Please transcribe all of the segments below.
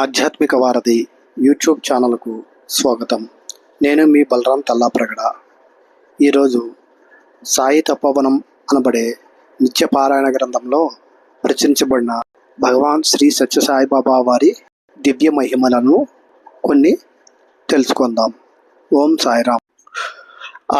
ఆధ్యాత్మిక వారధి యూట్యూబ్ ఛానల్కు స్వాగతం. నేను మీ బలరాం తల్లాప్రగడ. ఈరోజు సాయి తపోవనం అనబడే నిత్యపారాయణ గ్రంథంలో ప్రచురించబడిన భగవాన్ శ్రీ సత్యసాయిబాబా వారి దివ్య మహిమలను కొన్ని తెలుసుకుందాం. ఓం సాయిరామ్.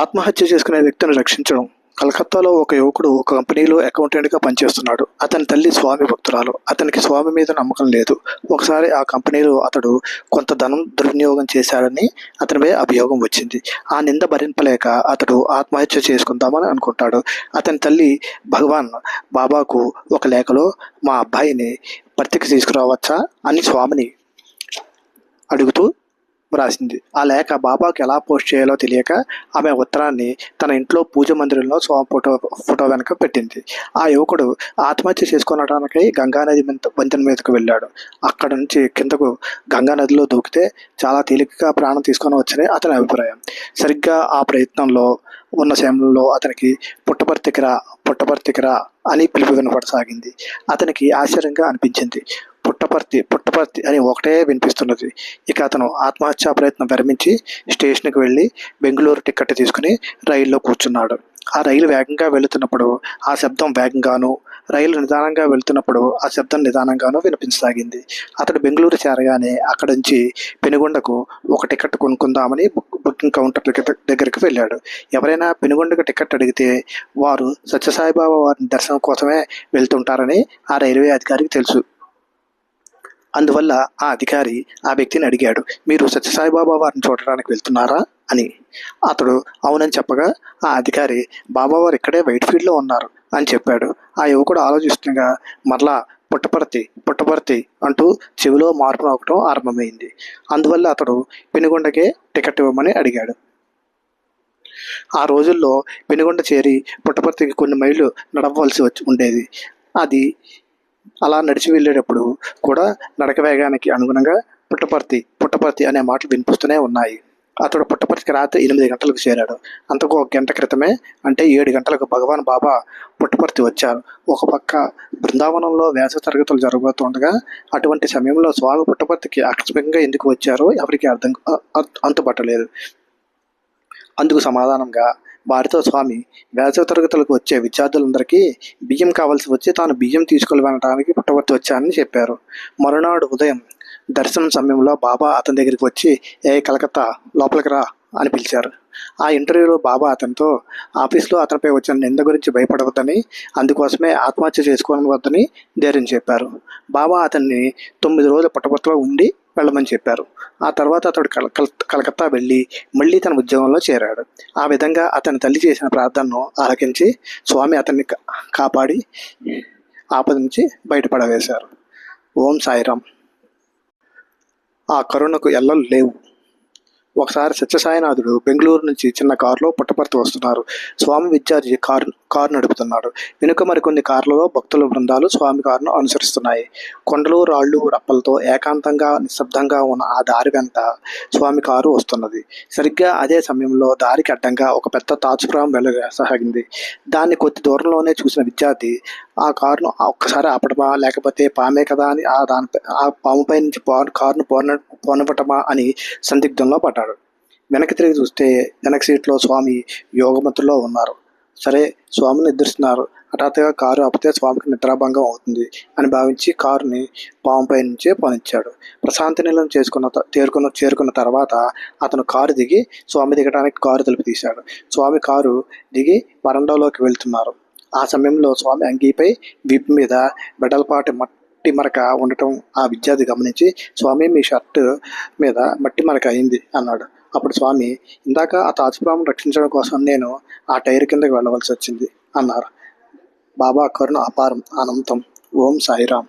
ఆత్మహత్య చేసుకునే వ్యక్తిని రక్షించడం. కలకత్తాలో ఒక యువకుడు ఒక కంపెనీలో అకౌంటెంట్గా పనిచేస్తున్నాడు. అతని తల్లి స్వామి భక్తురాలు. అతనికి స్వామి మీద నమ్మకం లేదు. ఒకసారి ఆ కంపెనీలో అతడు కొంత ధనం దుర్వినియోగం చేశాడని అతనిపై అభియోగం వచ్చింది. ఆ నింద భరింపలేక అతడు ఆత్మహత్య చేసుకుందామని అనుకుంటాడు. అతని తల్లి భగవాన్ బాబాకు ఒక లేఖలో మా అబ్బాయిని భర్తీకి తీసుకురావచ్చా అని స్వామిని అడుగుతూ రాసింది. ఆ లేఖ బాబాకి ఎలా పోస్ట్ చేయాలో తెలియక ఆమె ఉత్తరాన్ని తన ఇంట్లో పూజ మందిరంలో స్వామి ఫోటో వెనక పెట్టింది. ఆ యువకుడు ఆత్మహత్య చేసుకునడానికి గంగానది వంతెన మీదకు వెళ్ళాడు. అక్కడ నుంచి కిందకు గంగానదిలో దూకితే చాలా తేలికగా ప్రాణం తీసుకొని వచ్చని అతని అభిప్రాయం. సరిగ్గా ఆ ప్రయత్నంలో ఉన్న సమయంలో అతనికి పుట్టపర్తికిరా అని పిలుపు వినపడసాగింది. అతనికి ఆశ్చర్యంగా అనిపించింది. పుట్టపర్తి అని ఒకటే వినిపిస్తున్నది. ఇక అతను ఆత్మహత్యా ప్రయత్నం విరమించి స్టేషన్కి వెళ్ళి బెంగళూరు టికెట్ తీసుకుని రైల్లో కూర్చున్నాడు. ఆ రైలు వేగంగా వెళుతున్నప్పుడు ఆ శబ్దం వేగంగాను, రైలు నిదానంగా వెళుతున్నప్పుడు ఆ శబ్దం నిదానంగాను వినిపించసాగింది. అతడు బెంగళూరు చేరగానే అక్కడి నుంచి పెనుగొండకు ఒక టికెట్ కొనుక్కుందామని బుకింగ్ కౌంటర్ దగ్గరికి వెళ్ళాడు. ఎవరైనా పెనుగొండకు టికెట్ అడిగితే వారు సత్యసాయిబాబా వారిని దర్శనం కోసమే వెళ్తుంటారని ఆ రైల్వే అధికారికి తెలుసు. అందువల్ల ఆ అధికారి ఆ వ్యక్తిని అడిగాడు, మీరు సత్యసాయిబాబా వారిని చూడడానికి వెళ్తున్నారా అని. అతడు అవునని చెప్పగా ఆ అధికారి బాబావారు ఇక్కడే వైట్ ఫీల్డ్లో ఉన్నారు అని చెప్పాడు. ఆ యువకుడు ఆలోచిస్తుండగా మరలా పుట్టపర్తి అంటూ చెవిలో మార్పు రావటం ఆరంభమైంది. అందువల్ల అతడు పెనుగొండకే టికెట్ ఇవ్వమని అడిగాడు. ఆ రోజుల్లో పెనుగొండ చేరి పుట్టపర్తికి కొన్ని మైళ్ళు నడవలసి ఉండేది. అది అలా నడిచి వెళ్ళేటప్పుడు కూడా నడక వేగానికి అనుగుణంగా పుట్టపర్తి అనే మాటలు వినిపిస్తూనే ఉన్నాయి. అతడు పుట్టపర్తికి రాత్రి 8 గంటలకు చేరాడు. అంతకు 1 గంట క్రితమే అంటే 7 గంటలకు భగవాన్ బాబా పుట్టపర్తి వచ్చారు. ఒక పక్క బృందావనంలో వేసవి తరగతులు జరగబోతుండగా అటువంటి సమయంలో స్వామి పుట్టపర్తికి ఆకస్మికంగా ఎందుకు వచ్చారో ఎవరికి అంతుపట్టలేదు. అందుకు సమాధానంగా వారితో స్వామి వేసవి తరగతులకు వచ్చే విద్యార్థులందరికీ బియ్యం కావాల్సి వచ్చి తాను బియ్యం తీసుకెళ్ళడానికి పుట్టపర్తి వచ్చానని చెప్పారు. మరునాడు ఉదయం దర్శనం సమయంలో బాబా అతని దగ్గరికి వచ్చి కలకత్తా లోపలికి రా అని పిలిచారు. ఆ ఇంటర్వ్యూలో బాబా అతనితో ఆఫీస్లో అతనిపై వచ్చిన నింద గురించి భయపడవద్దని, అందుకోసమే ఆత్మహత్య చేసుకోవద్దని ధైర్యం చెప్పారు. బాబా అతన్ని 9 రోజులు పుట్టపర్తిలో ఉండి వెళ్ళమని చెప్పారు. ఆ తర్వాత అతడు కలకత్తా వెళ్ళి మళ్ళీ తన ఉద్యోగంలో చేరాడు. ఆ విధంగా అతని తల్లి చేసిన ప్రార్థనను ఆలకించి స్వామి అతన్ని కాపాడి ఆపద నుంచి బయటపడవేశారు. ఓం సాయిరామ్. ఆ కరుణకు ఎల్లలు లేవు. ఒకసారి సత్యసాయినాథుడు బెంగళూరు నుంచి చిన్న కారులో పుట్టపర్తి వస్తున్నారు. స్వామి విద్యార్థి కారు నడుపుతున్నాడు. వెనుక మరికొన్ని కార్లలో భక్తుల బృందాలు స్వామి కారును అనుసరిస్తున్నాయి. కొండలు, రాళ్ళు, రప్పలతో ఏకాంతంగా నిశ్శబ్దంగా ఉన్న ఆ దారి వెంట స్వామి కారు వస్తున్నది. సరిగ్గా అదే సమయంలో దారికి అడ్డంగా ఒక పెద్ద తాచుపురం వెళ్ళసాగింది. దాన్ని కొద్ది దూరంలోనే చూసిన విద్యార్థి ఆ కారును ఒక్కసారి ఆపటమా లేకపోతే పామే కదా అని ఆ పాముపై నుంచి కారును పోనివ్వటమా అని సందిగ్ధంలో పడ్డాడు. వెనక్కి తిరిగి చూస్తే వెనక సీట్లో స్వామి యోగమతుల్లో ఉన్నారు. సరే, స్వామిని నిద్రిస్తున్నారు. హఠాత్తుగా కారు ఆపితే స్వామికి నిద్రాభంగం అవుతుంది అని భావించి కారుని పాముపై నుంచే పోనిచ్చాడు. ప్రశాంతి నిలయం చేరుకున్న తర్వాత అతను కారు దిగి స్వామి దిగడానికి కారు తలుపు తీశాడు. స్వామి కారు దిగి వరండాలోకి వెళ్తున్నారు. ఆ సమయంలో స్వామి అంగీపై వీపు మీద వెడల్పాటి మట్టి మరక ఉండటం ఆ విద్యార్థి గమనించి, స్వామి మీ షర్ట్ మీద మట్టి మరక అయింది అన్నాడు. అప్పుడు స్వామి, ఇందాక ఆ తాచుపామును రక్షించడం కోసం నేను ఆ టైర్ కిందకి వెళ్ళవలసి వచ్చింది అన్నారు. బాబా కరుణ అపారం, అనంతం. ఓం సాయిరామ్.